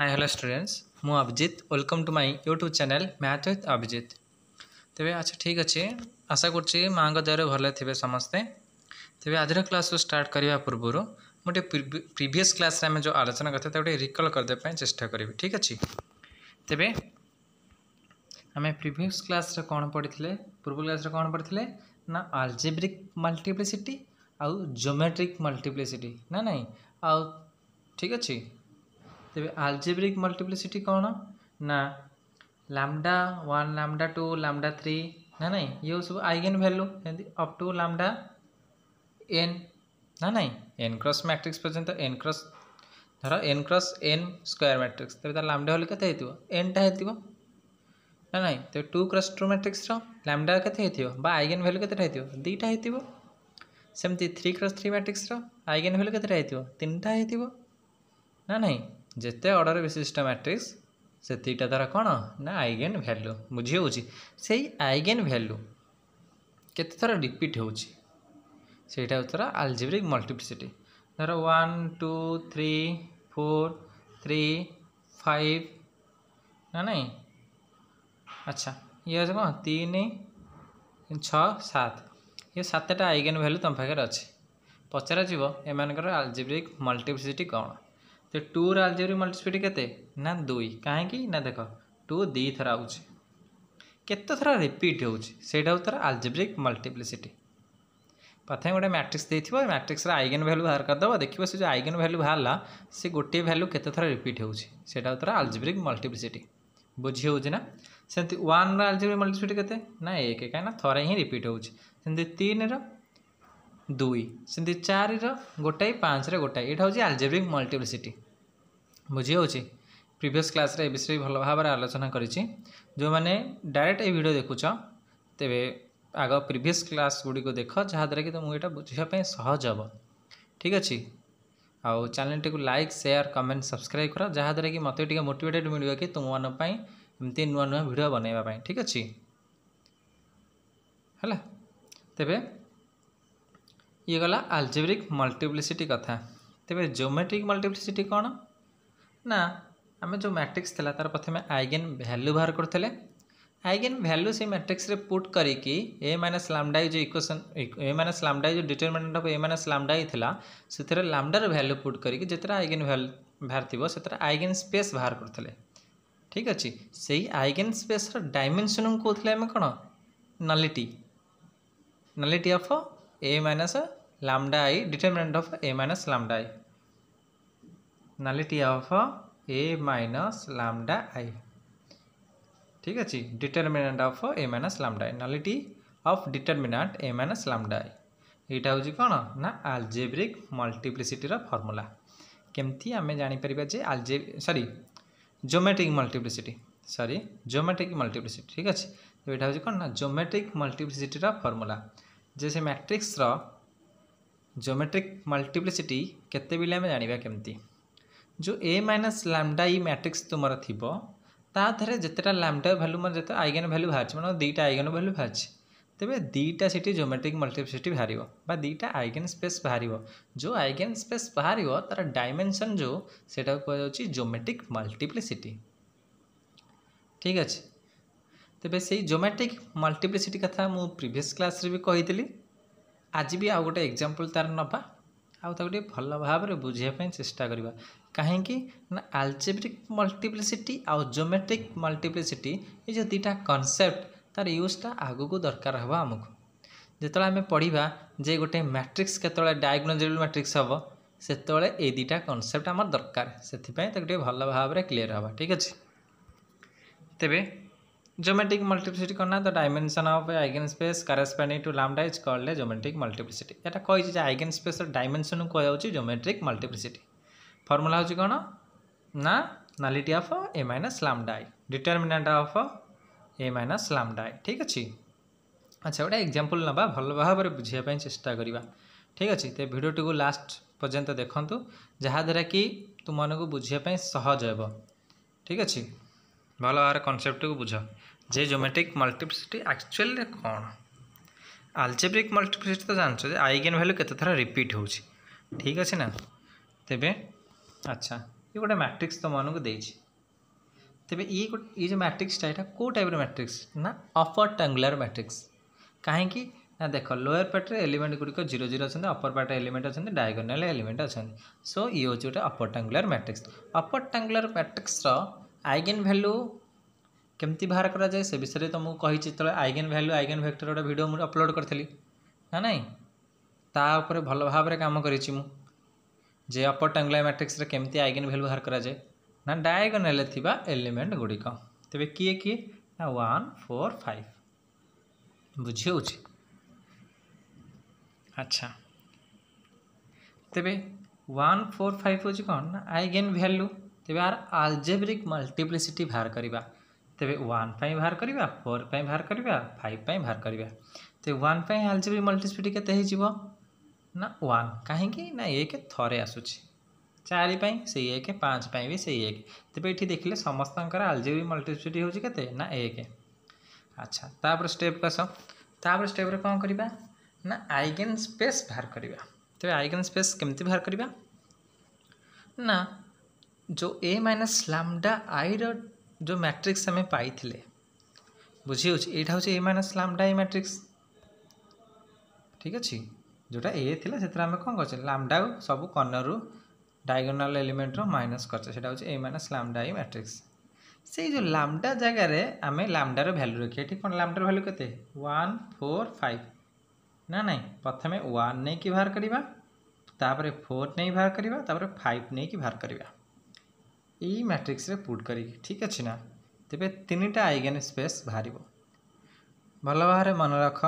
हाय hello students मु Abhijit welcome to my YouTube channel math with Abhijit. तेरे अच्छा ठीक अच्छे आशा करुच्ची माँ दयारे भले थे समस्ते। तेरे आज क्लास को स्टार्ट करने पूर्व गोटे प्रीवियस क्लास आम जो आलोचना करते गोटे रिकल करदेप चेष्टा करी ठीक अच्छे। तेरे आम प्रीवियस क्लास कौन पढ़ी पूर्व क्लास कौन पढ़ी ना आल्जेब्रिक मल्टीप्लिसिटी आउ ज्योमेट्रिक मल्टीप्लिसिटी ना नहीं आउ ठीक अच्छे। तेरे आल्जेब्रिक मल्टीप्लिसिटी कौन ना लैम्डा 1 लैम्डा 2 लैम्डा 3 ना नहीं ये सब eigen value up to lambda n ना नहीं n क्रॉस मैट्रिक्स पर्यंत n क्रॉस धर n cross n square matrix तेरे तार लैम्डा वाले केते हेतिबो n टा हेतिबो ना नहीं तो 2 क्रॉस 2 मैट्रिक्स रो लैम्डा केते हेतिबो बा आइगन वैल्यू केते हेतिबो दुईटा हेतिबो। सेमती 3 क्रॉस 3 मैट्रिक्स रो आइगन वैल्यू केते हेतिबो तीनटा हेतिबो ना नहीं जिते ऑर्डर विशिष्ट मैट्रिक्स से तीटा द्वारा कौन ना आइगन वैल्यू बुझी होची से आइगन वैल्यू केते थरा रिपीट होची सेटा उत्तर आल्जेब्रिक मल्टीप्लिसिटी। धर 1 2 3 4 3 5 ना नहीं अच्छा ये कौन 3 6 7 ये 7टा आइगन वैल्यू तुम पाखे अच्छे पचरा जीव एमानकर आल्जेब्रिक मल्टीप्लिसिटी कौन तो 2 आल्जेब्रिक मल्टीप्लिसिटी केते ना 2 कहीं ना देख 2 दी थर आउची केते थर रिपीट होउची सेटा उत्तर आल्जेब्रिक मल्टीप्लिसिटी। प्रथम गोटे मैट्रिक्स देथिबो मैट्रिक्स रा आइगन वैल्यू बाहर कर दबो देखिबो से जो आइगन वैल्यू बाहरला से गोटे वैल्यू केते थर रिपीट होउची सेटा उत्तर आल्जेब्रिक मल्टीप्लिसिटी बुझी होउची ना। सेंति 1 रा आल्जेब्रिक मल्टीप्लिसिटी केते ना 1 काहे ना थरे ही रिपीट होउची सेंति 3 रा 2 सेमती 4 गोटाई 5 गोटाई यहाँ हूँ आल्जेब्रिक मल्टीप्लिसिटी बुझी होची। प्रीवियस क्लास रे विषय भल भाव आलोचना करिछि जो मैंने डायरेक्ट ये वीडियो देखुच तेबे आग प्रीवियस क्लास गुड़ी को देख जहाँद्वारा कि तुमको यहाँ बुझापी सहज हम ठीक अच्छे। आउ channel T like share comment subscribe कर जहाँद्वारा कि मत मोटिवेटेड मिल कि तुम मानी एमती नुआ नुआ वीडियो बनवाई ठीक अच्छे है। तेबे ये गला आल्जेब्रिक मल्टीप्लिसिटी कथा। तेबे ज्योमेट्रिक मल्टीप्लिसिटी कौन ना आम जो मैट्रिक्स थी तार प्रथम आइगन वैल्यू बाहर करते आइगन वैल्यू से मैट्रिक्स रे पुट करिकी ए माइनस लैम्डा जो इक्वेशन ए माइनस लैम्डा जो determinant of A minus lambda ही थिला से लैम्डार वैल्यू पुट करिकी जितरा आइगन वैल्यू बाहर थी से आइगन स्पेस बाहर करते ठीक अच्छे। से आइगन स्पेस डायमेंशन को कहते हैं कौन nullity nullity of A minus lambda I determinant of A minus lambda I nullity of A minus lambda I ठीक अच्छे determinant of A minus lambda I nullity of determinant A minus lambda I यहाँ हूँ कौन ना algebraic multiplicity formula केमती आम जापर जे sorry geometric multiplicity geometric multiplicity ठीक अच्छे। तो यहाँ हूँ कौन ना ज्योमेट्रिक मल्टीप्लिसिटी फॉर्मूला जे से मैट्रिक्स रो ज्योमेट्रिक मल्टीप्लिसिटी केते बिले आम जानिबा केमती जो ए माइनस लैम्डा ई मैट्रिक्स तुमर थिबो ता धरे जतेटा लैम्डा वैल्यू मन जते आइगन वैल्यू बाहर माने दुईटा आइगन वैल्यू बाहर तेबे दुईटा सिटी ज्योमेट्रिक मल्टीप्लिसिटी बाहरिबो बा दुईटा आइगन स्पेस बाहरिबो जो आइगन स्पेस बाहरिबो तार डायमेंशन जो सेटा को जाउची ज्योमेट्रिक मल्टीप्लिसिटी ठीक अच्छे। तेबे से ज्योमेट्रिक मल्टीप्लिसिटी कथा मु प्रीवियस क्लास रे भी कही आज भी आउ गोटे एग्जांपल तार नबा आउ ताको भल भाव में बुझापी चेष्टा करवा कहीं ना आल्जेब्रिक मल्टीप्लिसिटी आउ ज्योमेट्रिक मल्टीप्लिसिटी ये जो दुईटा कॉन्सेप्ट तार यूजटा आगु को दरकार हम आमको जो आम पढ़ा जे गोटे मैट्रिक्स केतले डायगोनल मैट्रिक्स हम से ये दुईटा कॉन्सेप्ट आम दरकार से भल भाव में क्लीयर हवा ठीक अच्छे। तेबे ज्योमेट्रिक मल्टीप्लिसिटी करना the dimension of eigen space corresponding to lambda is called a geometric multiplicity एटा कहि आइगन स्पेस डायमेंशन को जाउची ज्योमेट्रिक मल्टीप्लिसिटी फॉर्मूला होची कोन ना nullity of A minus lambda I determinant of A minus lambda I ठीक अच्छे। अच्छा गोटे एग्जांपल नबा भल भाव में बुझापी चेष्टा करवा ठीक अच्छे। तो वीडियो को लास्ट पर्यंत देखंतु जहाँद्वारा कि तुम को बुझापी सहज हो ठीक अच्छे भल भाव कॉन्सेप्ट को बुझ जे ज्योमेट्रिक मल्टीप्लिसिटी एक्चुअली कौन आल्जेब्रिक मल्टीप्लिसिटी तो जानछ जे आइगन वैल्यू केते थरा रिपीट होउची ठीक अच्छे ना। तेबे अच्छा ये गोटे मैट्रिक्स तुम मानक देछि तेबे ये जो मैट्रिक्सटा यहाँ कौ टाइप मैट्रिक्स ना अपर ट्रायंगुलर मैट्रिक्स कहीं ना देख लोअर पार्ट एलिमेंट गुड़िक 0 0 अच्छे अपर पार्ट एलिमेंट अच्छे डायगोनाल एलिमेंट अच्छा सो ये हूँ गोटे अपर ट्रायंगुलर मैट्रिक्स अपर ट्रायंगुलर मैट्रिक्स आइगेन वैल्यू केमती बाहर करा जाए से विषय तुमको कही जो आइगेन वैल्यू आइगेन वेक्टर गोटे वीडियो मुझे अपलोड करी ना नहीं तापर भल भाव में कम करी जे अपर ट्रायंगुलर मैट्रिक्स केमती आइगेन वैल्यू बाहर करा जाए ना डायगोनाल थिबा एलिमेंट गुड़िक तेरे किए किए ना 1 4 5 बुझी हो अच्छा तेरे 1 4 5 हूँ कौन ना आइगेन वैल्यू तेरे यार आल्जेब्रिक मल्टीप्लिसिटी बाहर करवा तेरे 1 बाहर करवा 4 बाहर करवा 5 बाहर करवा तो 1 आल्जेब्रिक मल्टीप्लिसिटी केते ना 1 कहीं ना एक थरे आसूची 4 से 1 5 भी से 1 तेरे ये देखिले समस्त आल्जेब्रिक मल्टीप्लिसिटी हूँ केते ना 1 अच्छा तापर स्टेप कस तापर स्टेप कौन करवा ना आइगेन स्पेस बाहर करवा तेरे आइगेन स्पेस केमती बाहर करवा ना जो ए माइनस लैम्डा आई जो मैट्रिक्स आम पाई बुझी यहाँ हूँ ए माइनस लैम्डा आई मैट्रिक्स ठीक अच्छे जोटा ए थी से आम कौन कर लैम्डा सब कर्नर डायगोनाल एलिमेंट माइनस करछे ए माइनस लैम्डा आई मैट्रिक्स से जो लैम्डा जगार आम लैम्डार भैल्यू रखिए ठीक कौन लैम्डार भैल्यू केते 1 4 5 ना नहीं प्रथम 1 नहीं कि बाहर करवा तापर 4 नहीं बाहर करवा तापर 5 नहीं कि बाहर करवा यही मैट्रिक्स रे पुट करी ठीक अच्छे ना तेरे 3टा आइगेन स्पेस बाहर भल भाव मन रख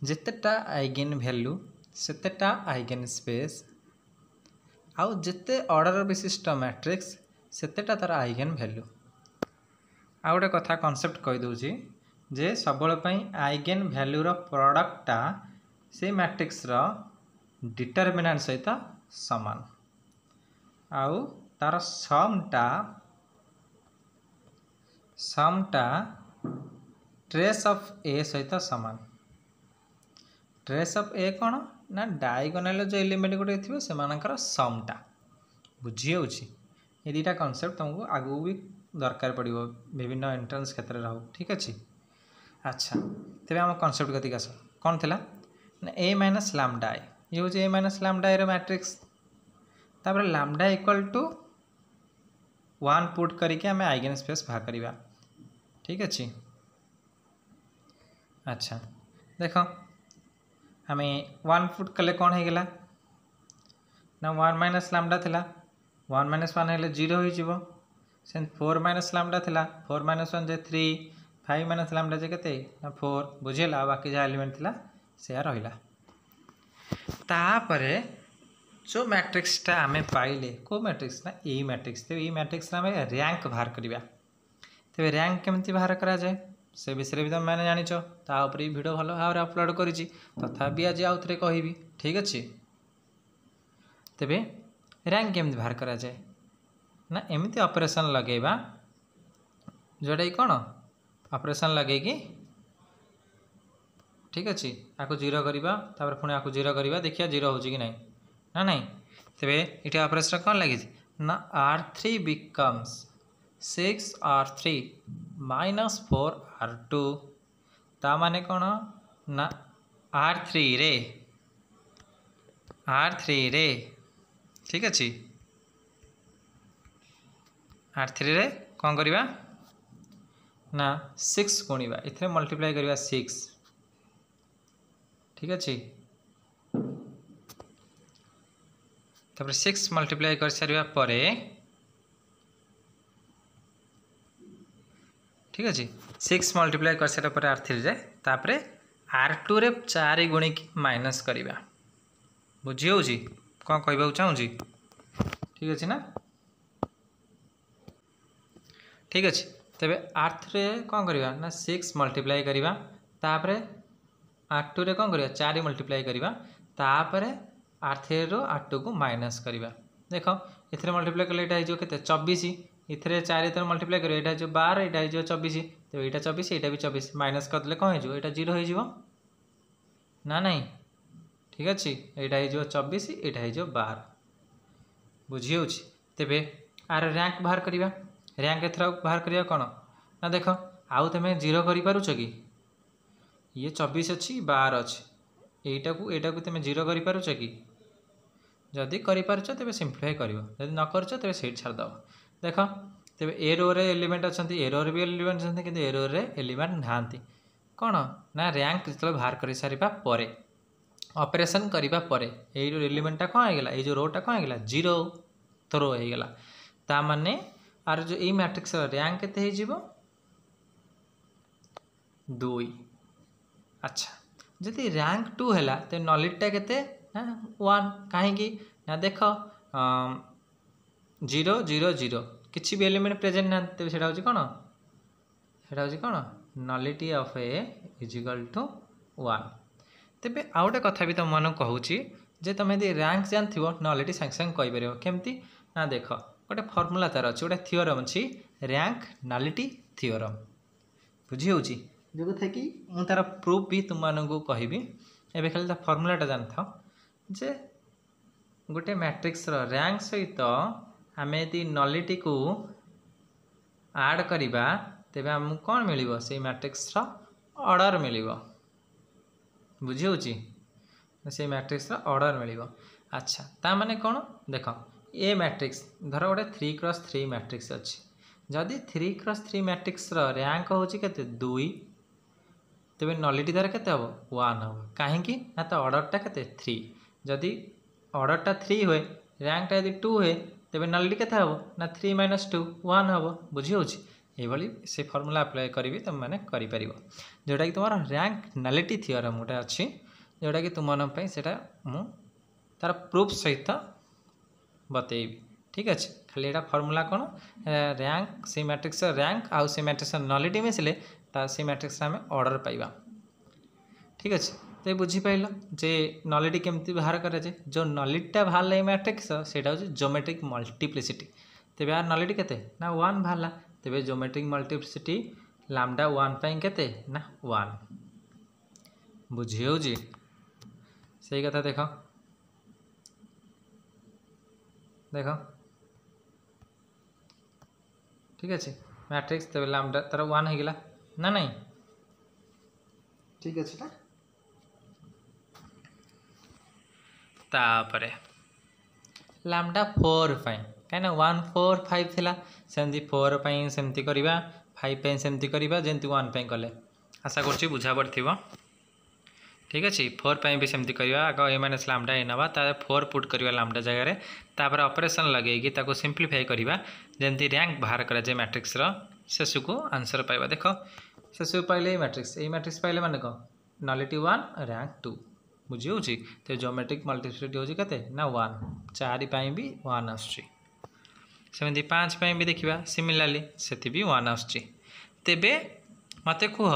जितेटा आइगेन वैल्यू सेतेटा आइगेन स्पेस आउ जिते ऑर्डर विशिष्ट मैट्रिक्स सेतेटा तार आइगेन वैल्यू आ गोटे कथा कॉन्सेप्ट कही दूची जे सबल आइगेन वैल्यूर प्रोडक्टटा से मैट्रिक्स डिटरमिनेंट सहित समान आउ तार समटा ट्रेस ऑफ ए सहित समान ट्रेस ऑफ ए कौन ना डायगोनाल जो एलिमेंट गुटे थी से समटा बुझी हो ये दुटा कॉन्सेप्ट तुमको आगू भी दरकार पड़ो विभिन्न एंट्रेंस क्षेत्र में हो ठीक अच्छे अच्छा तेरे आम कॉन्सेप्ट कति आस कौन थी ना ए माइनस लैम्डा आई ये हूँ ए माइनस लैम्डा आई मैट्रिक्स तापर लैम्डा इक्वल टू 1 पुट करके आम आइगेन स्पेस बाहर करवा ठीक अच्छे अच्छा देख आम 1 पुट कले कौन हो गला ना 1 माइनस लैम्डा थिला 1 माइनस 1 हेले 0 हो से 4 माइनस लैम्डा थिला 4 माइनस 1 जे 3 5 माइनस लैम्डा जे केते ना 4 बुझेला बाकी जहाँ एलिमेंट थिला से रहिला तापरे जो मैट्रिक्सटा आम पाइले को मैट्रिक्स ना यही मैट्रिक्स तो ये मैट्रिक्स आम रैंक बाहर करवा तेरे रैंक केमती बाहर करा जाए से विषय भी तुम मैंने जानिच तापर वीडियो भल भाव अपलोड करी तथापि आज आउ थे कहि ठीक अच्छे तेरे रैंक केमती बाहर करा जाए ना एमती ऑपरेशन लगेगा जोटा कौन ऑपरेशन लगे कि ठीक अच्छे आपको 0 करवा तापर पुणी आपको 0 करवा देखिए 0 हो कि नहीं ना नहीं तेरे ये ऑपरेशन कौन लगी ना R3 becomes 6 R3 minus 4 R2 ता माने कौन ना R3 रे ठीक अच्छे R3 रे कौन करवा ना 6 गुणवा इथे मल्टीप्लाई करवा 6 ठीक अच्छे तापर 6 मल्टीप्लाई कर सारिबा परे ठीक अच्छे 6 मल्टीप्लाई कर सारा पर R3 रे तापर R2 रे 4 गुणिक माइनस करवा बुझी हो कौन कहबा चाहूँ ठीक अच्छे ना ठीक अच्छे तेरे R3 रे कौन करवा ना 6 मल्टीप्लाई करवा तापर R2 रे कौन करवा 4 मल्टीप्लाई करवा तापर R3 रो R2 को माइनस करवा देख इथे मल्टीप्लाई कले ये के 24 इथे 4 इधर मल्टीप्लाई कर 12 यहाँ 24 तो यहाँ 24 यहाँ भी 24 माइनस करदे कौन हो 0 हो ना नहीं ठीक अच्छे यहाँ हो 24 यहाँ हो 12 बुझी हो तेरे आर रैंक बाहर करवा रैंक एथर बाहर करवा कौन ना देख आउ तुम 0 कर कि ये 24 अच्छी 12 अच्छी यहीटा को तुम 0 कर कि जदि कर सिंप्लीफाई कर जदि न कर छाड़द देख तेज ए रो रे एलिमेंट अच्छा ए रो भी एलिमेंट अच्छा कि ए रो रे एलिमेंट नहांती कौन ना रैंक जो बाहर कर सारा पर ऑपरेशन करने पर ये एलिमेंटा कौन होगा ये रोटा कौन होगा 0 तो रो होगा ताने आर जो ये मैट्रिक्स रैंक केते हो 2 अच्छा जदि रैंक 2 है तो नॉलिटा केते 1 कहीं ना देख 0 0 0 किसी भी एलिमेंट प्रेजेंट ना तेज से कौन से कौन nullity of A is equal to 1 तेबे आउ गोटे कथा भी तुम मन कहूँ जे तुम यदि रैंक जान नॉलिटी सागे सागे कहीपर केमती ना देख गोटे फर्मूला तार अच्छी गोटे थियोरम अच्छी रैंक नॉलिटी थियोरम बुझी हो जो थे कि मुझे तार प्रूफ भी तुम मानू कहबी एवं खाली फर्मूलाटा जान था जे गोटे मैट्रिक्स रैंक सहित आम यदि नॉलिटी को ऐड करवा तेबे आमको कौन मिल से मैट्रिक्स ऑर्डर मिल बुझी हो से मैट्रिक्स ऑर्डर मिल अच्छा ता माने कौन देख ए मैट्रिक्स धर गोटे 3x3 मैट्रिक्स अच्छी जदि 3x3 मैट्रिक्स रैंक हूँ के 2 तेज नॉलिटी तार के 1 हम कहीं ना तो ऑर्डरटा के 3 जदि ऑर्डरटा 3 हुए रैंकटा यदि 2 हुए तेज नॉलिटी के ना 3 - 2 1 हम बुझी हो ये से फर्मूला अप्लाई करी तुम मैंने करें जोटा कि तुम रैंक नॉलिटी थियोरम गोटे अच्छी जोटा कि तुम से तार प्रूफ सहित बतेबी ठीक अच्छे खाली यहाँ फर्मूला कौन रैंक से मैट्रिक्स रैंक आउ से मैट्रिक्स नॉलिटी मिसले से मैट्रिक्स आम ऑर्डर पाइबा ठीक अच्छे तो बुझीपाल जे नॉलिटी केमती बाहर कराए जो नॉलिटीटा बाहर मैट्रिक्स से ज्योमेट्रिक मल्टीप्लिसिटी तेज यार नॉलिटी केते ना 1 बाहर तेज ज्योमेट्रिक मल्टीप्लिसिटी लैम्डा 1 पाई केते ना 1 बुझी हो सही कथा देख देख ठीक अच्छे मैट्रिक्स तेज लैम्डा तार 1 होगा ना नहीं ठीक अच्छे तापर लैम्डा 4 पाई कहीं 1 4 5 थिला सेमती 4 पाई सेमती करवा 5 पाई सेमती करवा जमती 1 पाई कले आशा कर बुझा पड़ो ठीक अच्छे 4 पाई भी सेमती करवा आग ए माइनस लैम्डा ए नवा 4 पुट करवा लैम्डा जगह तापर ऑपरेशन लगे ताको सिंप्लीफाई करवा जमती रैंक बाहर कराए मैट्रिक्स शेष को आंसर पाइबा देख शेष को पाइले मैट्रिक्स पाइले माने कौन नॉलिटी 1 रैंक 2 बुझी हो तो ज्योमेट्रिक मल्टीप्लिसिटी होची केते ना 1 4 पाई भी 1 आसुची सेमती 5 पाई भी देखा सिमिलारली से भी 1 आसुची तेबे मते कुह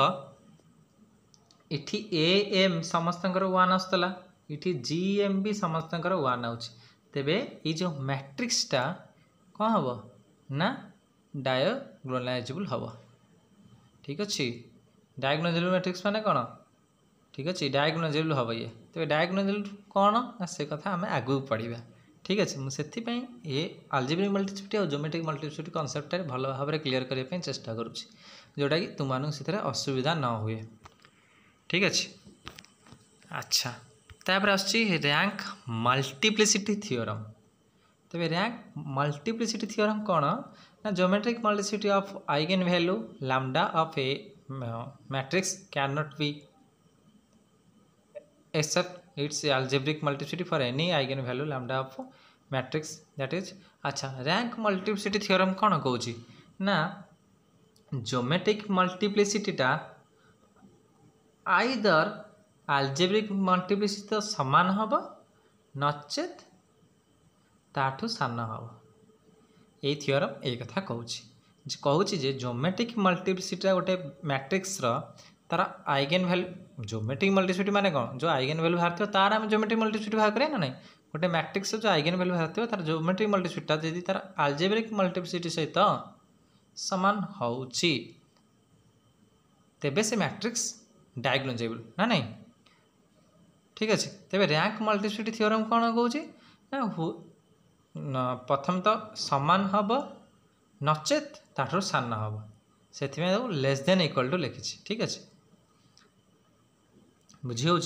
इठी ए एम समस्तंकर 1 आसला इठी जी एम भी समस्तंकर 1 आउची तेबे ये जो मैट्रिक्सटा कौन हम ना डायगोनालाइजेबल हम ठीक अच्छे डायगोनालाइजेबल मैट्रिक्स माने कौन ठीक अच्छे डायगोनालाइजेबल हम ये तेज डायगोनालाइजेबल कौन ना से कथा आम आगू पढ़ा ठीक अच्छे मुझे ये अलजेब्रिक मल्टीप्लिसिटी और ज्योमेट्रिक मल्टीप्लिसिटी कॉन्सेप्ट भल भाव में क्लीयर करने चेष्टा करुँच जोटा कि तुम असुविधा न हुए ठीक अच्छे अच्छा तापर आसची रैंक मल्टीप्लिसिटी थियोरम तेज रैंक मल्टीप्लिसिटी थियोरम कौन ना geometric multiplicity of eigen value lambda of a matrix can not be except its algebraic multiplicity for any eigen value lambda of matrix that is अच्छा rank multiplicity theorem कौन कहूँ ना geometric मल्टीप्लिसिटीटा either algebraic multiplicity तो सामान हम नचेत ताठू सान हम ये थियोरम ये कथा कहूँ जे ज्योमेट्रिक मल्टीप्लिसिटी गोटे मैट्रिक्स तार आइगन वैल्यू ज्योमेट्रिक मल्टीप्लिसिटी माने कौन जो आइगन वैल्यू बाहर थो तार आम ज्योमेट्रिक मल्टीप्लिसिटी बाहर करें ना नहीं गोटे मैट्रिक्स जो आइगन वैल्यू बाहर थो तार ज्योमेट्रिक मल्टीप्लिसिटीटा यदि तार अलजेब्रिक मल्टीप्लिसिटी सहित सामान होउची तेबे से मैट्रिक्स डायगोनालाइजेबल ना नहीं ठीक अच्छे तेज रैंक मल्टीप्लिसिटी थियोरम कौन कहूँ ना प्रथम तो समान हम नचेत ताठू सान हम से लेस देन इक्वल टू लिखी ठीक अच्छे बुझी हो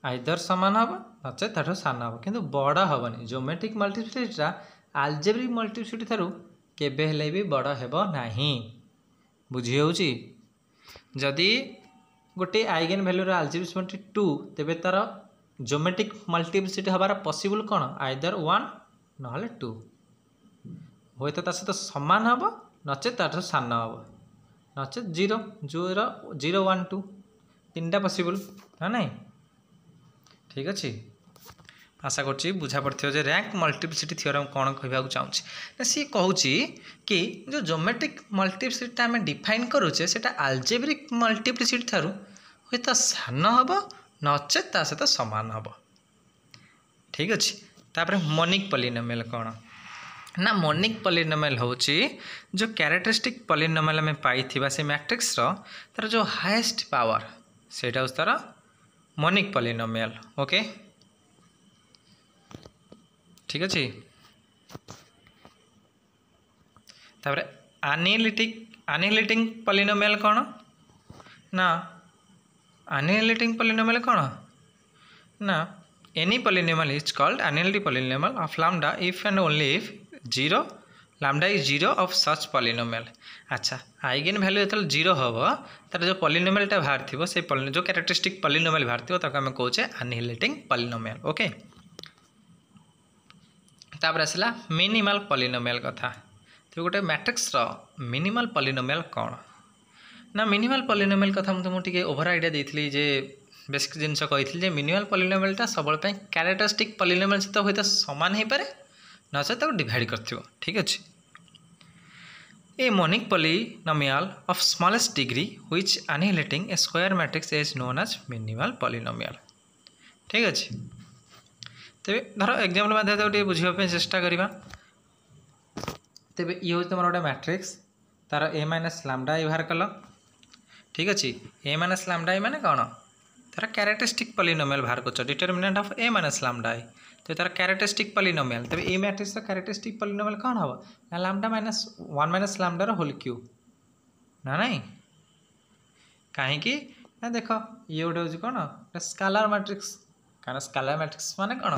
आइदर समान हम नचेत ताठू सान हम किंतु बड़ हेनी ज्योमेट्रिक मल्टीप्लिसिटीटा आल्जेब्रिक मल्टीप्लिसिटी ठारू केबे हेले भी बड़ हेबो नाही बुझी हो जदि गोटे आइगेन भैल्यूर आल्जेब्रिक 2 तेबे तार ज्योमेट्रिक मल्टीप्लिसिटी हबार पॉसिबल कौन आइदर 1 ना 2 हुए तो सहित सामान हम नचे ताठू सान हम नचे 0 0 1 2 तीन पॉसिबल ना नहीं ठीक अच्छे आशा कर बुझा पड़ो जे रैंक मल्टीप्लिसिटी थ्योरम कौन कहवाक चाहूँगी सी कहूँ कि जो ज्योमेट्रिक मल्टीप्लिसिटी आम डिफाइन करुचे से आल्जेब्रिक मल्टीप्लिसिटी ठारू हुए तो सान हम नचे ता सहित सामान हम ठीक अच्छे तापर मोनिक पॉलिनोमियल कौन ना मोनिक पॉलिनोमियल हूँ जो कैरेक्टरिस्टिक पॉलिनोमियल आम पाई से मैट्रिक्स तार जो हाईएस्ट पावर सेटा हूँ तार मोनिक पॉलिनोमियल ओके ठीक अच्छे तापर एनालिटिक पॉलिनोमियल कौन ना एनालिटिक पॉलिनोमियल कौन ना any polynomial is called analytic polynomial of lambda if and only if 0 lambda is 0 of such polynomial अच्छा आइगेन वैल्यू जो 0 हम तार जो पॉलिनोमियलटा बाहर थी से जो कैरेक्टरिस्टिक पॉलिनोमियल बाहर थी आम कहे एनालिटिक पॉलिनोमियल ओके तापर आसला मिनिमल पॉलिनोमियल कथा तो गोटे मैट्रिक्स मिनिमल पॉलिनोमियल कौन ना मिनिमल पॉलिनोमियल कथा मुझे ओभर आइडिया देती जे बेसिक जिनस कही मिनिमल पॉलिनोमियलटा सब कैरेक्टरिस्टिक पॉलिनोमियल सहित हुए तो सामान हो पाए न से डिवाइड कर ठीक अच्छे a monic polynomial of smallest degree which annihilating a square matrix is known as minimal polynomial ठीक अच्छे तेरे धर एग्जाम्पल मध्य बुझापी चेष्टा करवा तेरे ये हूँ तुम गोटे मैट्रिक्स तार ए माइनस लैम्डा आई बाहर कल ठीक अच्छे ए माइनस लैम्डा आई माने कौन तार कैरेक्टरिस्टिक पॉलिनोमियल बाहर कर determinant of A minus lambda I तो तार कैरेक्टरिस्टिक पॉलिनोमियल तेरे ए मैट्रिक्स कैरेक्टरिस्टिक पॉलिनोमियल कौन हम ना लैम्डा माइनस 1 माइनस लैम्डार होल क्यूब ना नहीं कहीं ना देख ये गोटे हूँ कौन स्केलर मैट्रिक्स कारण स्केलर मैट्रिक्स माने कौन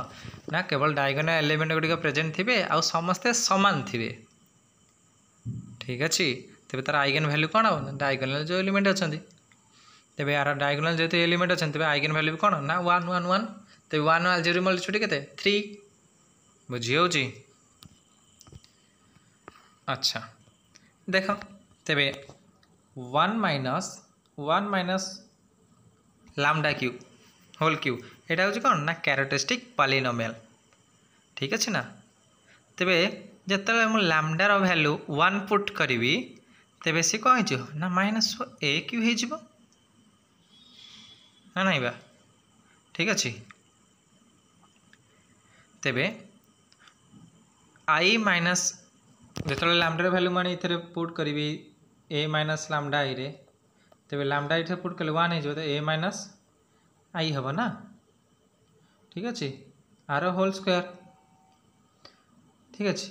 ना केवल डायगोनल एलिमेंट गुड़िक प्रेजेंट थे आउ समस्ते समान थे ठीक अच्छे तेरे तार आइगेन वैल्यू कौन हम डायगोनल जो एलिमेंट अच्छा तेरे यार डायगोनल जो एलिमेंट अच्छा तेरे आइगेन वैल्यू कौन ना 1 1 1 तेरे 1 आल्जेब्रिक मल्टीप्लिसिटी केते 3 बुझी हो अच्छा देख तेरे 1 minus lambda cube whole cube यहाँ हूँ कौन ना कैरेक्टरिस्टिक पॉलिनोमियल ठीक अच्छे ना तेरे जिते मुझे लैम्डार वैल्यू 1 पुट करी तेरे सी कौन ना माइनस ए क्यू हो ना नहीं बा ठीक अच्छे तेरे आई माइनस जो लैम्डार वैल्यू मैंने ये पुट करी ए माइनस लैम्डा आई रे तेरे लैम्डा ये पुट कले 1 हो ए माइनस आई हम ना ठीक अच्छे आर होल स्क्वायर ठीक अच्छे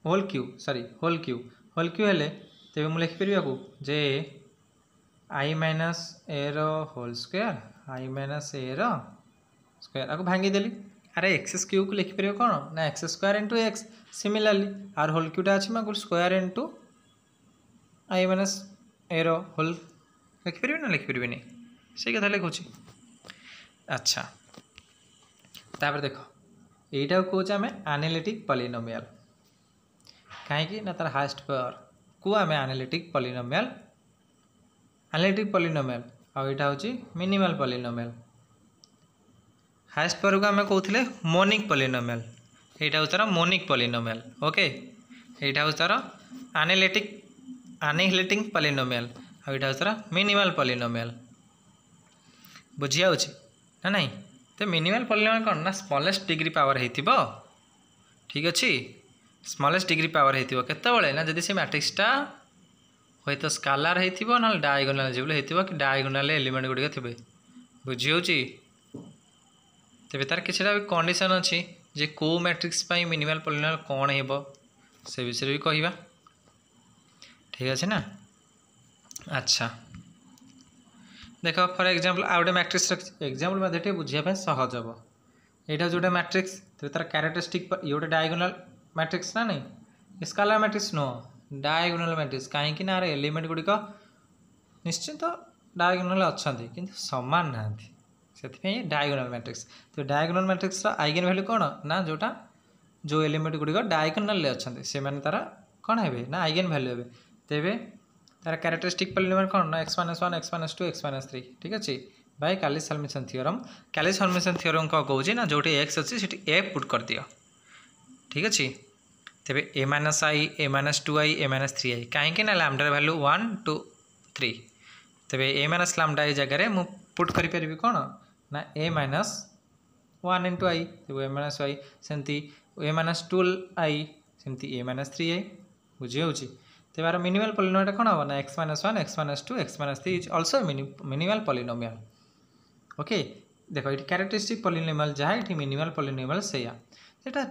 होल क्यूब हेले तेरे मुझे लिखिपर को जे आई माइनस ए रोल square I minus A square आपको भांगीदेली अरे एक्स क्यूब को लिखिपर कौन ना x square into x similarly आर होल क्यूटा अच्छे मैं square into I minus A रोल लिखिपर ना लिखिपर नहीं से कथा लिखुची अच्छा तापर देख यहीटा कौच आम एनालिटिक पॉलिनोमियल कहीं ना तार हाईएस्ट पावर को आम एनालिटिक पॉलिनोमियल आउ यहाँ हूँ मिनिमल पॉलिनोमियल हाईएस्ट पावर को आम कहते मोनिक पॉलिनोमियल यहाँ हूँ तार मोनिक पॉलिनोमियल ओके यहाँ हूँ तार एनालिटिक पॉलिनोमियल आउ यहाँ हूँ तार मिनिमल पॉलिनोमियल बुझी आउची ना नहीं तो मिनिमल पॉलिनोमियल कौन ना स्मॉलेस्ट डिग्री पावर हो ठीक अच्छे स्मॉलेस्ट डिग्री पावर हो केतबले ना जदि से मैट्रिक्सटा हुए तो स्केलर हो ना डायगोनल एलिजिबल हो कि डायगोनल एलिमेंट गुड़िक थे बुझी हो तेरे तार किसी कंडीशन अच्छी जे को मैट्रिक्स पाई मिनिमल पॉलिनोमियल कौन हेबो से विषय भी कहिबा। ठीक अच्छे ना। अच्छा देख फॉर एग्जांपल आ गोटे मैट्रिक्स एग्जांपल मध्य बुझापी सहज हम यहाँ जो मैट्रिक्स तार कैरेक्टरिस्टिक ये गोटे डायगोनल मैट्रिक्स ना नहीं स्केलर मैट्रिक्स नुह डायगोनल मैट्रिक्स कहीं एलिमेंट गुड़िक निश्चित डायगोनल अच्छा किंतु समान ना से डायगोनल मैट्रिक्स। तो डायगोनल मैट्रिक्स आइगेन वैल्यू कौन ना जोटा जो एलिमेंट गुड़िक डायगोनल अच्छा से तार कौन है ना आइगेन वैल्यू हे तेरे तार कैरेक्टरिस्टिक पॉलिनोमियल कौन ना x-1 x-2 x-3 ठीक अच्छे by Cayley's Hamiltonian theorem. Cayley's Hamiltonian theorem कौन कौन ना जो x अच्छी से ए पुट कर दियो ठीक अच्छे। तेरे a-i a-2i a-3i कहीं लैम्डार वैल्यू 1 2 3 तेरे a-लैम्डा जगह मु पुट करी कौन ना a-1 इंटू आई a-i सेमती a-2i सेमती a-3i बुझी हो तेरे मिनिमल पॉलिनोमियल कौन हम ना x-1 x-2 x-3 is also minimal polynomial. Okay देख ये कैरेक्टरिस्टिक पॉलिनोमियल जहाँ ये मिनिमल पॉलिनोमियल से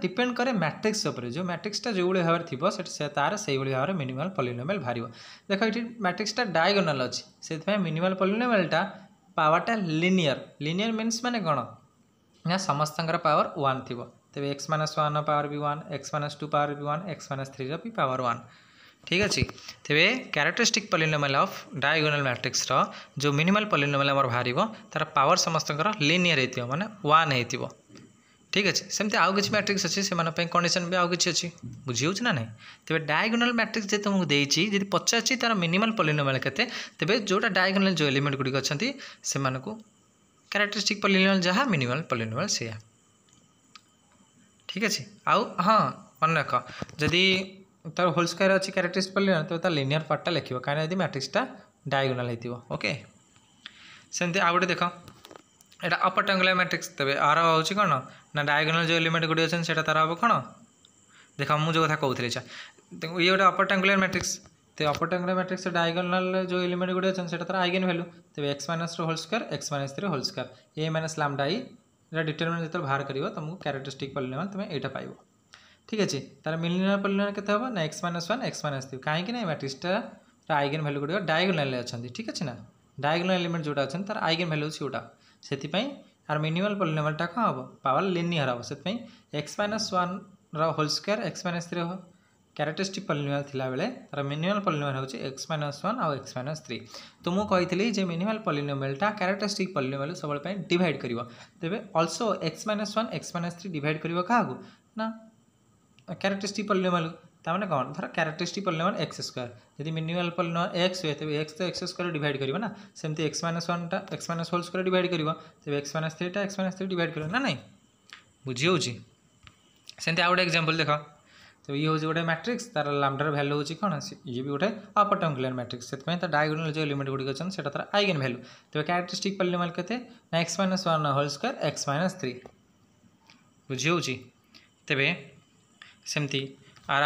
डिपेंड करे मैट्रिक्स उपर जो मैट्रिक्सटा जो भाव थी से तार से भाव में मिनिमल पॉलिनोमियल बाहर। देख ये मैट्रिक्सटा डायगोनल अच्छी से मिनिमल पॉलिनोमियलटा पावरटा लिनियर मीन्स माने कौन ना समस्त पावर 1 थी तेरे x-1 पावर भी 1 x-2 पावर भी 1 x-3 भी पावर 1 ठीक अच्छे। तेरे characteristic polynomial of diagonal matrix जो मिनिमल पॉलिनोमियल आमर बाहर तार पावर समस्त लिनियर होती माने 1 हो ठीक अच्छे। सेमती आउ कि मैट्रिक्स अच्छी से कंडीशन भी आउ कि अच्छी बुझी ना नहीं। तेरे डायगोनल मैट्रिक्स जो तुमको देती जी पचार तार मिनिमल पॉलिनोमियल केते तेरे जोटा डायगोनल जो एलिमेंट गुड़िक अच्छा से कैरेक्टरिस्टिक पॉलिनोमियल जहाँ मिनिमल पॉलिनोमियल से ठीक अच्छे। आउ हाँ मन रख जदि तार होल स्क्वायर अच्छी कैरेक्टरिस्टिक पॉलिनोमियल तो तार लिनियर पार्टटा लिखो कहीं मैट्रिक्सटा डायगोनल हो ओके। सेमती आउ गोटे देख यहाँ अपर ट्रायंगुलर मैट्रिक्स तेरे आर हूँ कौन ना डायगोनल जो एलिमेंट गुड़ी अच्छे से तार हम कौन देख मुझे कथा कहूली ये गोटे अपर ट्रायंगुलर मैट्रिक्स तो अपर ट्रायंगुलर मैट्रिक्स डायगोनल जो एलिमेंट गुड़ी अच्छे से तार आइगेन वैल्यू तेरे x- whole square x-3 whole square a-लैम्डा i डिटरमिनेंट जो बाहर कर तुमको कैरेक्टरिस्टिक पॉलिनोमियल तुम यहाँ पाइब ठीक अच्छे। तार मिनिमल पॉलिनोमियल केते हम ना x-1 x-3 कहीं मैट्रिक्सटा आइगेन वैल्यू गुड़ी डायगोनल अच्छा ठीक अच्छे ना डायगोनल एलिमेंट जोटा अच्छा तार आइगेन वैल्यू जोटा से आर मिनिमल पॉलिनोमियलटा कौन हम पावर लिनियर हम से x-1 whole square x-3 characteristic polynomial थिला बेले तार मिनिमल पॉलिनोमियल होची x-1 और x-3 तो मु कही जे मिनिमल पॉलिनोमियलटा कैरेक्टरिस्टिक पॉलिनोमियल सब डिवाइड करिवो तेबे आल्सो x-1 x-3 डिवाइड करिवो काहागु ना कैरेक्टरिस्टिक पॉलिनोमियल तामाने कौन धर कैरेक्टरिस्टिक पॉलिनोमियल x² यदि मिनिमल पॉलिनोमियल x हुए तेबे x तो x² डिवाइड करिवो ना सेमती x-1 टा x- होल स्क्वायर डिवाइड करिवो तेबे x-3 टा x-3 डिवाइड करिवो ना नहीं बुझी होची। सेमती आ गोटे एग्जांपल देख तो ये हूँ गोटे मैट्रिक्स तार लैम्डार वैल्यू होची कौन ये भी गोटे अपर ट्रायंगुलर मैट्रिक्स से तार डायगोनल जो एलिमेंट गुड़ी अच्छा से तार आइगेन वैल्यू तेरे कैरेक्टरिस्टिक पॉलिनोमियल केते ना x-1 होल स्क्वायर x-3 बुझी होची। तेबे सेमती आर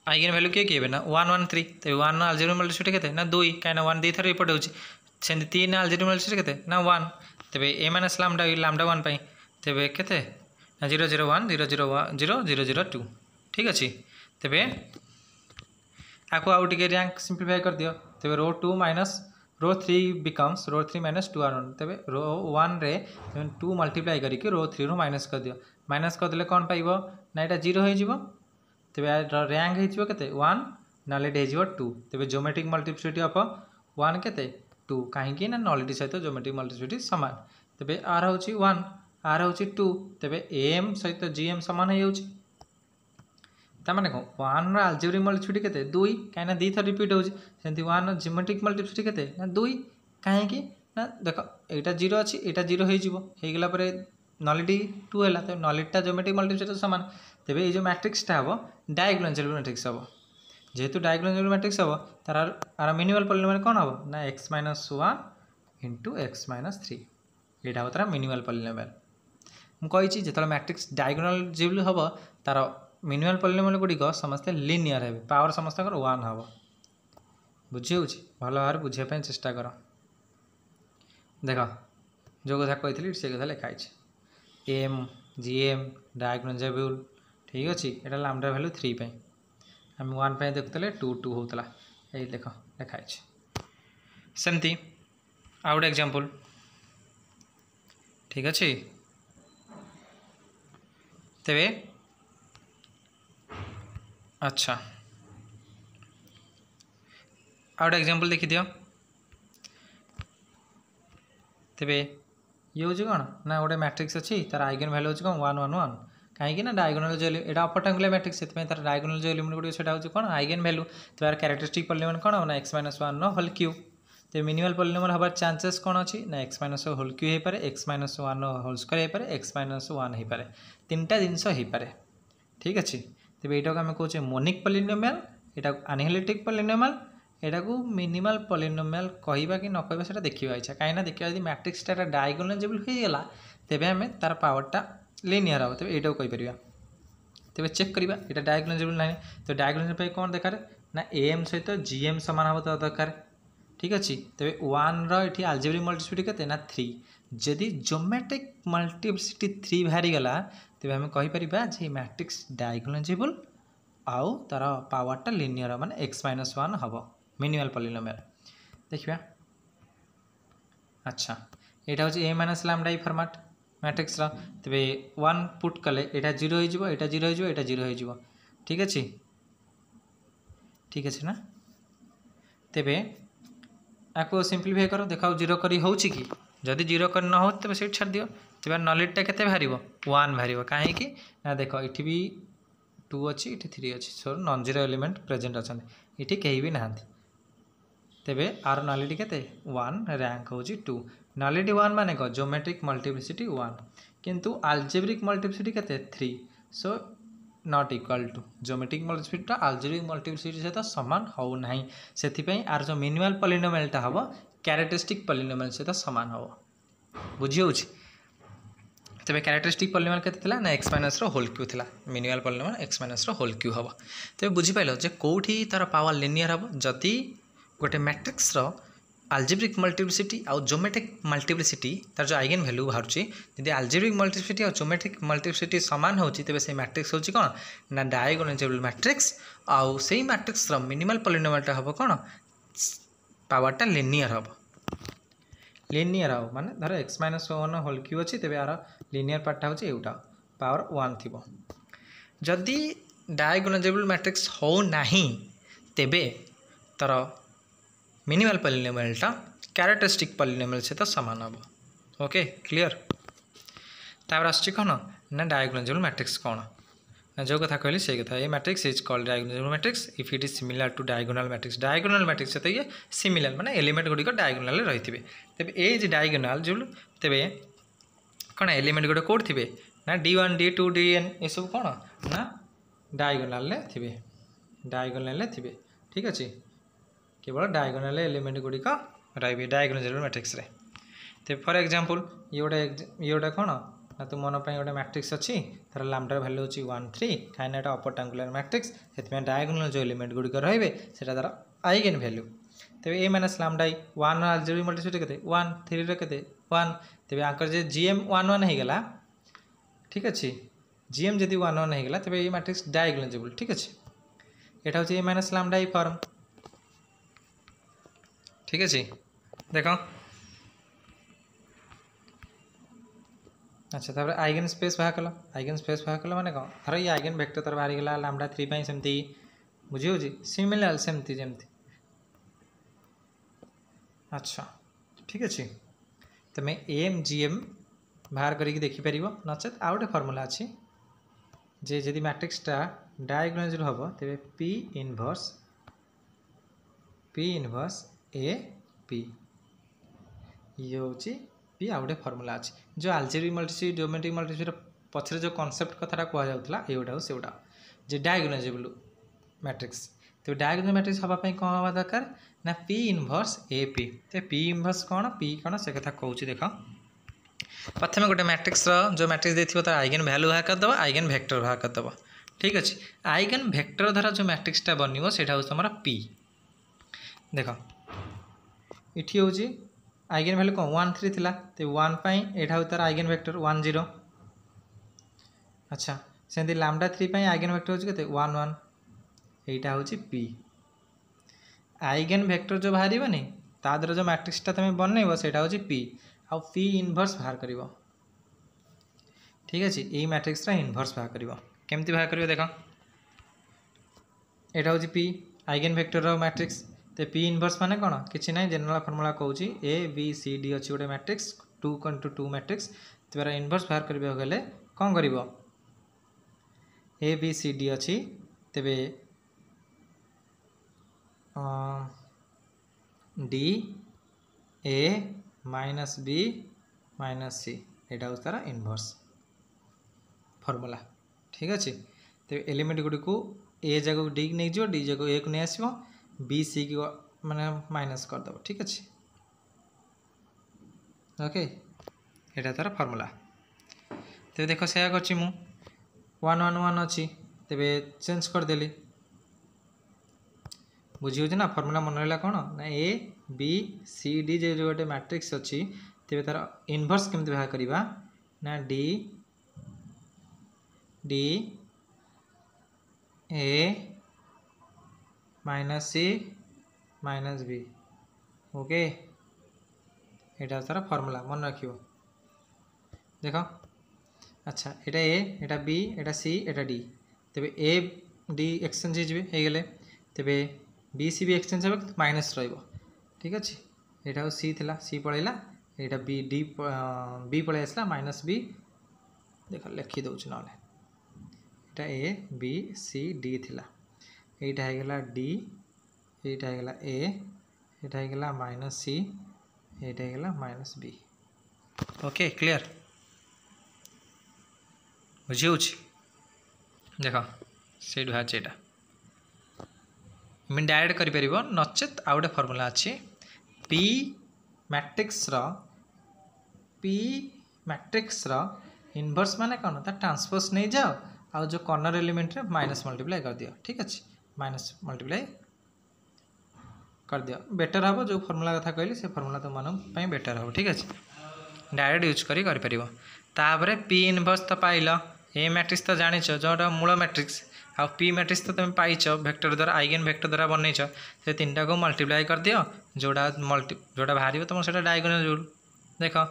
आइगेन वैल्यू किए ना 1 1 3 तो 1 अलजेब्रिक मल्टीप्लिसिटी केते ना 2 कहीं 1 2 थर रिपोर्ट होची सेमती 3 अलजेब्रिक मल्टीप्लिसिटी केते ना 1 तेबे a-लैम्डा 1 पाई तेबे केते ना 0 0 1 0 0 1 0 0 0 2 ठीक अच्छे। तेबे आपको आउ टे रैंक सिंप्लीफाई कर दियो तेबे रो 2 माइनस रो 3 बिकम्स रो 3 माइनस 2 r1 तेबे रो 1 रे 2 मल्टीप्लाई करके रो 3 रो माइनस कर दियो माइनस कर देले कौन पाइबो ना एटा 0 हो जिवो तेबे रैंक हो केते 1 नॉलिटी हो 2 तेबे ज्योमेट्रिक मल्टीप्लिसिटी ऑफ 1 केते 2 कहीं ना नॉलिटी सहित ज्योमेट्रिक मल्टीप्लिसिटी समान तेबे r होची 1 r होची 2 तेबे am सहित gm समान हो ताने कौन 1 अलजेब्रिक मल्टीप्लिसिटी केते 2 कहीं 2 थर रिपीट होची सेंती 1 ज्योमेट्रिक मल्टीप्लिसिटी केते ना 2 कहीं ना देख एटा 0 अच्छी एटा 0 हो जिवो हे गेला परे नॉलिटी 2 है तो नॉलिटा ज्योमेट्रिक मल्टीप्लिसिटी सामान तेबे ये जो मैट्रिक्सटा हम डायगोनल मैट्रिक्स हम जेहेतु डायगोनल मैट्रिक्स हम तार आर मिनिमल पॉलिनोमियल कौन हम ना x-1 इंटू x-3 यहाँ हम तार मिनिमल पॉलिनोमियल मुझे जो मैट्रिक्स डायगोनल जो हम तार मिनिमल पॉलिनोमियल गुड़िक समस्ते लिनियर है पावर समस्त 1 हम बुझी हो भल भाव बुझापी चेष्टा कर देख जो कथा कही से कथा लिखाई एम जीएम डायगोनालाइजेबल ठीक अच्छे यहाँ लैम्डा वैल्यू 3 पे आम 1 पे देखुले 2 2 होता ये देख लिखाई सेमती आउ गोटे एग्जांपल ठीक अच्छे तेरे अच्छा आउ गोटे एग्जांपल देखी दियो तेरे ये हूँ कौन ना गोटे मैट्रिक्स अच्छी तार आइगन वैल्यू हूँ कौन 1 1 1 कहीं डायगोनाल जो यहाँ अपर ट्रायंगुलर मैट्रिक्स से तार डायगोनाल जो एलिमेंट गुड़ी से कौन आइगन वैल्यू तो यार कैरेक्टरिस्टिक पॉलीनोमियल कौन ना x - 1 होल क्यू तो मिनिमल पॉलीनोमियल हबार चांसेस कौन अच्छी ना x - होल क्यू हो पारे x - 1 होल स्क्वायर हो पारे x - 1 हो पारे तीनटा जिनस हो पारे ठीक अच्छे तेज यहाँ आम कहे मोनिक पॉलीनोमियल यहाँ एनालिटिक पॉलीनोमियल यहाँ को मिनिमल पॉलीनोमियल कहवा कि न कहवा से देखा इच्छा कहीं देखा यदि मैट्रिक्सटा डायगोनालाइजेबल होगा तेज आम तार पावरटा लिनियर हम तेज यहाँ कहीपर तेज चेक करवा यहाँ डायगोनालाइजेबल ना तो डायगोनालाइजेबल कौन दरकार ना एम सहित जीएम सामान हम तो दरकार ठीक अच्छे तेज 1 री आलजेब्रिक मल्टीप्लिसिटी केते ना 3 जदि ज्योमेट्रिक मल्टीप्लिसिटी 3 बाहरीगला तेज आम कहीपर मैट्रिक्स डायगोनालाइजेबल आउ तार पावरटा लिनियर माने x - 1 हम मिनिमल पॉलीनोमियल देखिए अच्छा यहाँ हूँ ए माइनस लैम्डा फॉर्मेट मैट्रिक्स तेरे 1 पुट कले यहाँ 0 हो 0 हो 0 हो ठीक अच्छे ना तेरे आपको सिंप्लीफाई कर देखा 0 करी हो कि जदि 0 कर न हो तेज सीट छाड़ दियो तेज नॉलेजटा केते बाहर 1 बाहर कहीं ना देख ये भी 2 अच्छी ये 3 अच्छी so non zero element present अच्छा ये कहीं भी नहांती तेबे आर नॉलिटी केते 1 रैंक हूँ 2 नॉलिटी 1 माने को ज्योमेट्रिक मल्टीप्लिसिटी 1 किंतु आलजेब्रिक मल्टीप्लिसिटी केते 3 so not equal to geometric multiplicity algebraic multiplicity सहित सामान हो नहीं से आर जो मिनिमल पॉलीनोमियलटा हम कैरेक्टरिस्टिक पॉलीनोमियल सहित सामान हो बुझी होउछि तेरे कैरेक्टरिस्टिक पॉलीनोमियल केते थिला ना x माइनस होल क्यू थिला minimal polynomial x minus whole cube हम तेरे बुझीपाल जे कौटी तार पावर लिनियर हम जदि गोटे मैट्रिक्स आलजेब्रिक मल्टीप्लिसिटी आउ ज्योमेट्रिक मल्टीप्लिसिटी तार जो आइगन वैल्यू बाहर जदि आलजेब्रिक मल्टीप्लिसिटी और ज्योमेट्रिक मल्टीप्लिसिटी सामान होची तेबे से मैट्रिक्स होची कौन ना डायगोनालाइजेबल मैट्रिक्स आउ सेही मैट्रिक्स मिनिमल पॉलीनोमियलटा हम कौन पावरटा लिनियर हम लिनियर हम माने धर x - 1 होल क्यू अच्छी तेज यार लिनियर पार्टा हूँ एटा पावर 1 थी जदि डायगोनालाइजेबल मैट्रिक्स हो नहीं तेबे तार मिनिमल पॉलीनोमियलटा कैरेक्टरिस्टिक पॉलीनोमियल से तो सामान हम ओके क्लियर तापर आसछि कौन ना डायगोनालाइजेबल मैट्रिक्स कौन जो कथा कहली से कथा ये matrix is called diagonalisable matrix if it is similar to diagonal matrix से तो ये सिमिलर माने एलिमेंट गुड़िक डायगोनाल रही थे तेज ए डायगोनाल जो तेरे कौन एलिमेंट गुड़ कौट थे ना D1 D2 DN ये सब कौन ना डायगोनाल थे डायगोनाल थे ठीक अच्छे केवल डायगोनाल एलिमेंट गुड़िक रही डायगोनालाइजेबल मैट्रिक्स रे तो फॉर एग्जांपल ये गोटे कौन ना तुम मन गोटे मैट्रिक्स अच्छी तार लैम्डा वैल्यू होची 1 3 कहीं ना अपर ट्रायंगुलर मैट्रिक्स से डायगोनाल जो एलिमेंट गुड़िक रे से तार आइगन वैल्यू तेज ए माइनस लैम्डा 1 आलजेब्रिक मल्टीप्लिसिटी केते 1 3 रे केते 1 तेज आंकर जे जीएम 1 1 हो गला ठीक अच्छे जीएम जदि 1 1 हो गला तेज ये मैट्रिक्स डायगोनालाइजेबल ठीक अच्छे यहाँ हूँ ए माइनस लैम्डा फॉर्म ठीक अच्छे देख अच्छा तापर आइगन स्पेस बाहर कल माने कौन धर ये आइगन वेक्टर तार बाहरी गला लैम्डा 3 पाई सेमती बुझी होची सिमिलर सेमती जेमती अच्छा ठीक अच्छे तुम एम जीएम बाहर करके देखिपर नचेत आउ गोटे फर्मूला अच्छी जे जदि मैट्रिक्सटा डायगोनालाइजेबल हम तेरे P इनवर्स ए पी ये हूँ पी आउ गोटे फर्मूला अच्छी जो आलजेब्रिक मल्टीप्लिसिटी ज्योमेट्रिक मल्टीप्लिसिटी पछरे जो कॉन्सेप्ट कथा कहला एटा से जे डायगोनालाइजेबल मैट्रिक्स तो डायगोनाल मैट्रिक्स हवाई कौन हवा दरकार ना P इनवर्स ए पी तो P इनवर्स कौन P कौन से कथा कहूँ देख प्रथम गोटे मैट्रिक्स जो मैट्रिक्स देथिबो तार आइगन वैल्यू बाहर करदब आइगन वेक्टर बाहर करदब ठीक अच्छे आइगन वेक्टर द्वारा जो मैट्रिक्सटा बनिबो सेटा हूँ तुम P देख इठी हूँ आइगन वैल्यू कौन 1 3 थिला तो 1 पाई एटा हूँ तार आइगन वेक्टर 1 0 अच्छा सेमती लैम्डा 3 आइगन वेक्टर होची केते 1 1 एटा होची p आइगन वेक्टर जो बाहरिबनी ता द्वारा जो मैट्रिक्सटा तुम बनइब सेटा होची p आ p इनवर्स बाहर करिवो ठीक अछि एई मैट्रिक्सटा इनवर्स बाहर करिवो केमती बाहर करिवो देखो एटा होची p आइगन वेक्टर रो मैट्रिक्स ते p इनवर्स माने कोन किछि नै जनरल फार्मूला कहूची a b c d अछि गोटे मैट्रिक्स 2 * 2 मैट्रिक्स तेरा इनवर्स बाहर करिवो गेले कोन करिवो a b c d अछि तेबे d a minus b minus c एटा होता तारा इनवर्स फार्मूला ठीक अछि तेबे एलिमेंट गुडी को a जगह d नै जो d जगह a को नै आसीबो b c को माने माइनस कर दबो ठीक अछि ओके एटा तारा फार्मूला तेबे देखो सेया करछि मु 1 1 1 अछि तेबे चेंज कर देली बुझियो जे ना फार्मूला मन रहला कोन ना a b c d जे गोटे मैट्रिक्स अछि तेबे तार इनवर्स केमति बाहर करिबा ना d d a minus c minus b okay एटा तार फार्मूला मन रखियो देखो अच्छा एटा a Etah b Etah c Etah d तेबे a d एक्सचेंज हे जिवे हे गेले तेबे b c b एक्सचेंज हे माइनस रहइबो ठीक अछि एटा c थिला c पळैला एटा b d b पळै आसला माइनस b देखो लिखि दउछ नले एटा a b c d थिला एटा हे गेला d एटा हे गेला a एटा हे गेला माइनस c एटा हे गेला माइनस b ओके क्लियर बुझियो देखो से भाचेटा मिन डायरेक्ट करि परिबो नचेत आ गोटे फार्मूला अछि p मैट्रिक्स रो इनवर्स माने कोन ता ट्रांसपोज नै जाओ आ जो कॉर्नर एलिमेंट रे माइनस मल्टीप्लाई कर दियो ठीक अछि माइनस मल्टीप्लाई कर दियो बेटर हबो जो फार्मूला कथा कहली से फार्मूला तो मन पई बेटर हबो ठीक अछि डायरेक्ट यूज करी कर परिबो ताबरे p इनवर्स तो पाइलो ए मैट्रिक्स तो जानिछ जोटा मूल मैट्रिक्स आ p मैट्रिक्स तो तुम पाइछ वेक्टर द्वारा आइगन वेक्टर द्वारा बनैछ से तीनटा को मल्टीप्लाई कर दियो जोटा बाहरिबो तुम सेटा डायगोनल रूल देखो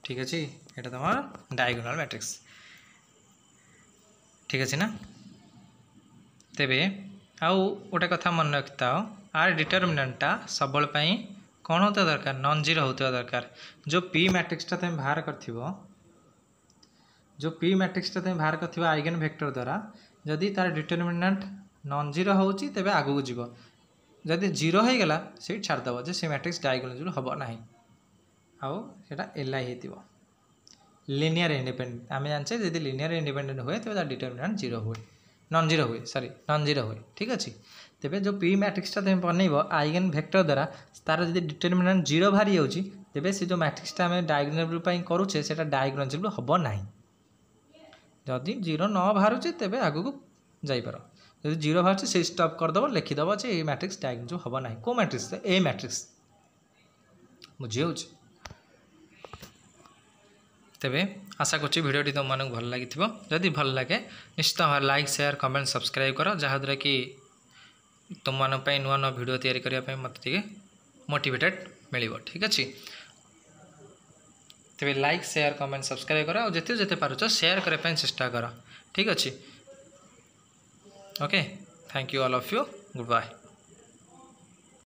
ठीक अछि एटा तमर डायगोनल मैट्रिक्स ठीक अछि ना तेबे आउ गोटे कथा मन रखताओ आर डिटरमिनेंटटा सबल पई कौन होता दरकार नॉन जीरो होता दरकार जो p मैट्रिक्सटा तुम बाहर करथिबो जो p मैट्रिक्सटा तुम बाहर करथिबो आइगन वेक्टर द्वारा जदि तार डिटरमिनेंट नॉन जीरो होउची तबे आगु जीवो जदि जीरो हो गला से छाड़ दबो जे से मैट्रिक्स डायगोनल हबो नाही आउ सेटा li हेतिबो लिनियर इंडिपेंडेंट आमे जानछे जदि लिनियर इंडिपेंडेंट होय तबे तार डिटरमिनेंट जीरो होय नॉन जीरो होय ठीक अछि तेबे जो p मैट्रिक्सटा तुम बनइबो आइगन वेक्टर द्वारा तार जदि डिटरमिनेंट जीरो भारी होउची तेबे से जो मैट्रिक्सटा हमें डायगोनल पई करूछे सेटा डायगोनल हबो नाही जदि जीरो न भारुचे तेबे आगु को जाई पारो जदि जीरो भारुचे से स्टॉप कर दबो लिखि दबो जे ए मैट्रिक्स डायगोनल हबो नाही को मैट्रिक्स ए मैट्रिक्स बुझियो तेबे आशा करछि वीडियोटी तुम मानक भल लागिथिबो जदि भल लागे निश्चित भाव लाइक शेयर कमेंट सब्सक्राइब करो जहा द्वारा कि तुम मान पई नुआ नुआ वीडियो तैयारी करिया पई मते टिके मोटिवेटेड मिलिबो ठीक अछि तेबे लाइक शेयर कमेंट सब्सक्राइब करो जते जते पारुछ शेयर करे पई चेष्टा करो ठीक अछि okay thank you all of you good bye.